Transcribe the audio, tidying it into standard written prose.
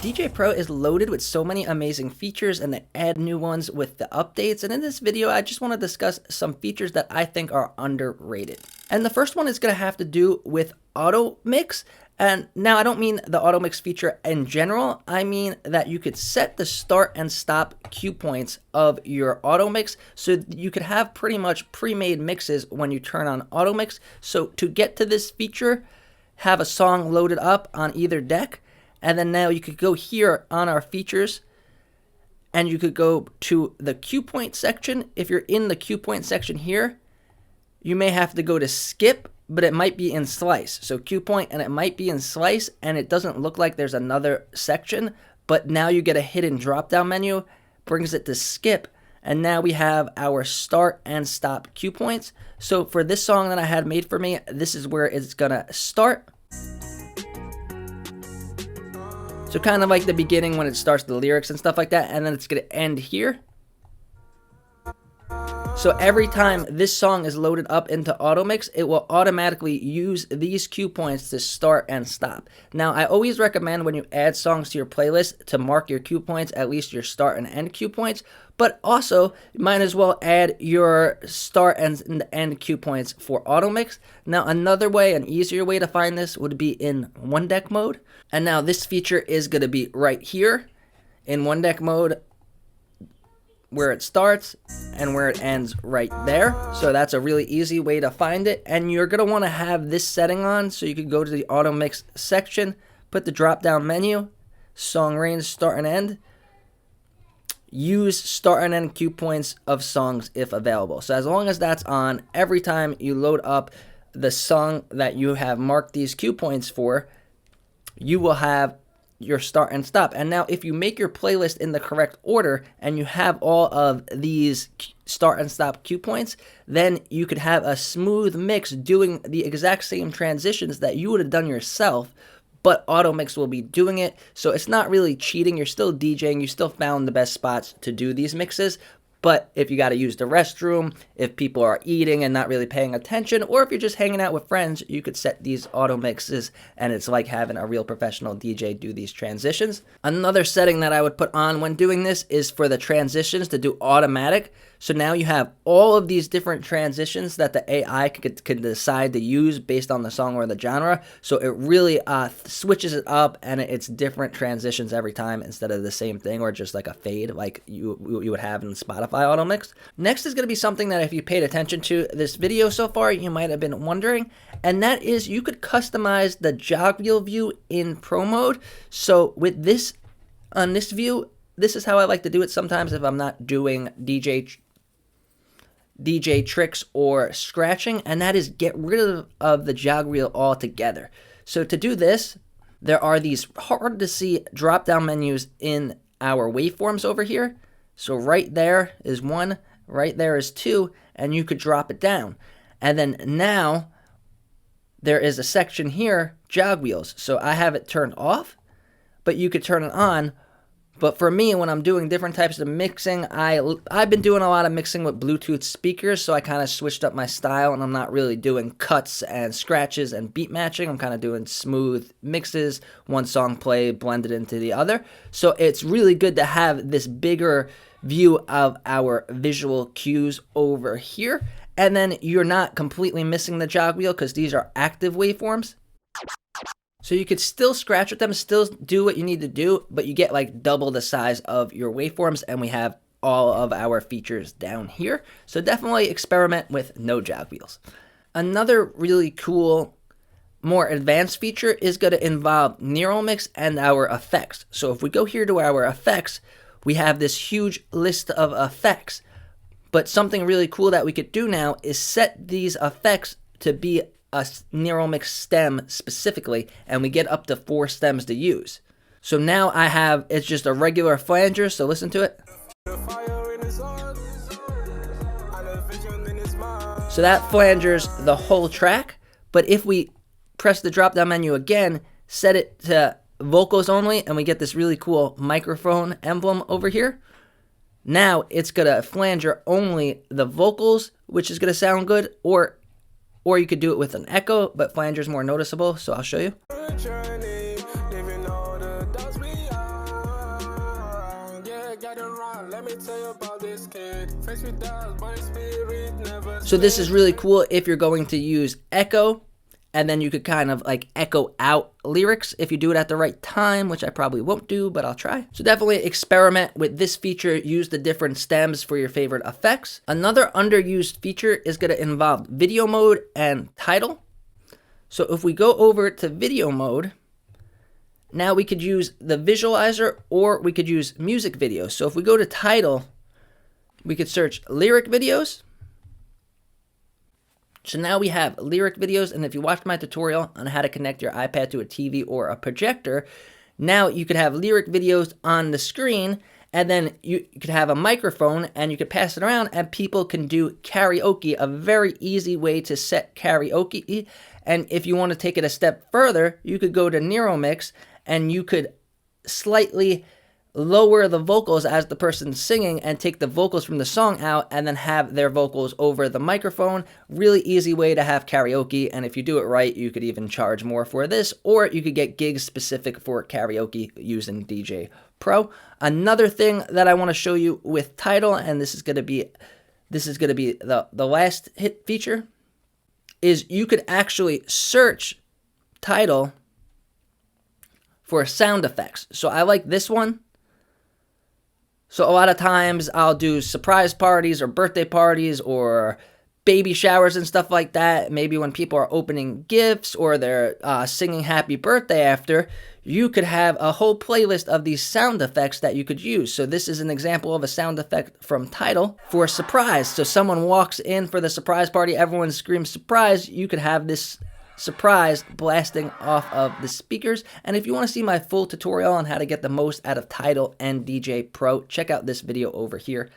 Djay Pro is loaded with so many amazing features, and they add new ones with the updates. And in this video, I just want to discuss some features that I think are underrated. And the first one is going to have to do with Automix. And now I don't mean the Automix feature in general. I mean that you could set the start and stop cue points of your Automix, so you could have pretty much pre-made mixes when you turn on Automix. So to get to this feature, have a song loaded up on either deck. And then now you could go here on our features and you could go to the cue point section. If you're in the cue point section here, you may have to go to skip, but it might be in slice. So cue point and it might be in slice, and it doesn't look like there's another section, but now you get a hidden drop down menu, brings it to skip. And now we have our start and stop cue points. So for this song that I had made for me, this is where it's gonna start. So kind of like the beginning when it starts the lyrics and stuff like that, and then it's going to end here. So every time this song is loaded up into Automix, it will automatically use these cue points to start and stop. Now, I always recommend when you add songs to your playlist to mark your cue points, at least your start and end cue points, but also you might as well add your start and end cue points for Automix. Now, another way, an easier way to find this would be in one deck mode. And now this feature is going to be right here in one deck mode, where it starts and where it ends right there. So that's a really easy way to find it. And you're going to want to have this setting on, so you could go to the Automix section, put the drop down menu, song range, start and end, use start and end cue points of songs if available. So as long as that's on, every time you load up the song that you have marked these cue points for, you will have your start and stop. And now if you make your playlist in the correct order and you have all of these start and stop cue points, then you could have a smooth mix doing the exact same transitions that you would have done yourself, but Automix will be doing it. So it's not really cheating. You're still DJing. You still found the best spots to do these mixes. But if you got to use the restroom, if people are eating and not really paying attention, or if you're just hanging out with friends, you could set these auto mixes, and it's like having a real professional DJ do these transitions. Another setting that I would put on when doing this is for the transitions to do automatic. So now you have all of these different transitions that the AI can decide to use based on the song or the genre. So it really switches it up, and it's different transitions every time instead of the same thing or just like a fade like you would have in Spotify Automix. Next is going to be something that if you paid attention to this video so far, you might have been wondering, and that is you could customize the Jog Wheel view in Pro mode. So with this, on this view, this is how I like to do it sometimes if I'm not doing DJ tricks or scratching, and that is get rid of the Jog Wheel altogether. So to do this, there are these hard to see drop down menus in our waveforms over here. So right there is one, right there is two, and you could drop it down. And then now there is a section here, Jog Wheels. So I have it turned off, but you could turn it on. But for me, when I'm doing different types of mixing, I've been doing a lot of mixing with Bluetooth speakers, so I kind of switched up my style, and I'm not really doing cuts and scratches and beat matching. I'm kind of doing smooth mixes, one song play blended into the other. So it's really good to have this bigger view of our visual cues over here. And then you're not completely missing the Jog Wheel because these are active waveforms. So you could still scratch with them, still do what you need to do, but you get like double the size of your waveforms, and we have all of our features down here. So definitely experiment with no Jog Wheels. Another really cool, more advanced feature is going to involve Neural Mix and our effects. So if we go here to our effects, we have this huge list of effects. But something really cool that we could do now is set these effects to be a Neural Mix stem specifically, and we get up to 4 stems to use. So now I have, it's just a regular flanger, so listen to it. So that flangers the whole track, but if we press the drop down menu again, set it to vocals only, and we get this really cool microphone emblem over here. Now it's gonna flanger only the vocals, which is gonna sound good, or you could do it with an echo, but flanger is more noticeable, so I'll show you. So this is really cool if you're going to use echo, and then you could kind of like echo out lyrics if you do it at the right time, which I probably won't do, but I'll try. So definitely experiment with this feature. Use the different stems for your favorite effects. Another underused feature is going to involve video mode and title. So if we go over to video mode, now we could use the visualizer or we could use music videos. So if we go to title, we could search lyric videos. So now we have lyric videos, and if you watched my tutorial on how to connect your iPad to a TV or a projector, now you could have lyric videos on the screen, and then you could have a microphone, and you could pass it around, and people can do karaoke, a very easy way to set karaoke. And if you want to take it a step further, you could go to Automix, and you could slightly lower the vocals as the person's singing and take the vocals from the song out and then have their vocals over the microphone. Really easy way to have karaoke, and if you do it right, you could even charge more for this, or you could get gigs specific for karaoke using Djay Pro. Another thing that I want to show you with title, and this is going to be the last hit feature, is you could actually search title for sound effects. So I like this one. So a lot of times I'll do surprise parties or birthday parties or baby showers and stuff like that. Maybe when people are opening gifts or they're singing happy birthday after, you could have a whole playlist of these sound effects that you could use. So this is an example of a sound effect from title for surprise. So someone walks in for the surprise party, everyone screams surprise, you could have this surprise blasting off of the speakers. And if you want to see my full tutorial on how to get the most out of title and Djay Pro, check out this video over here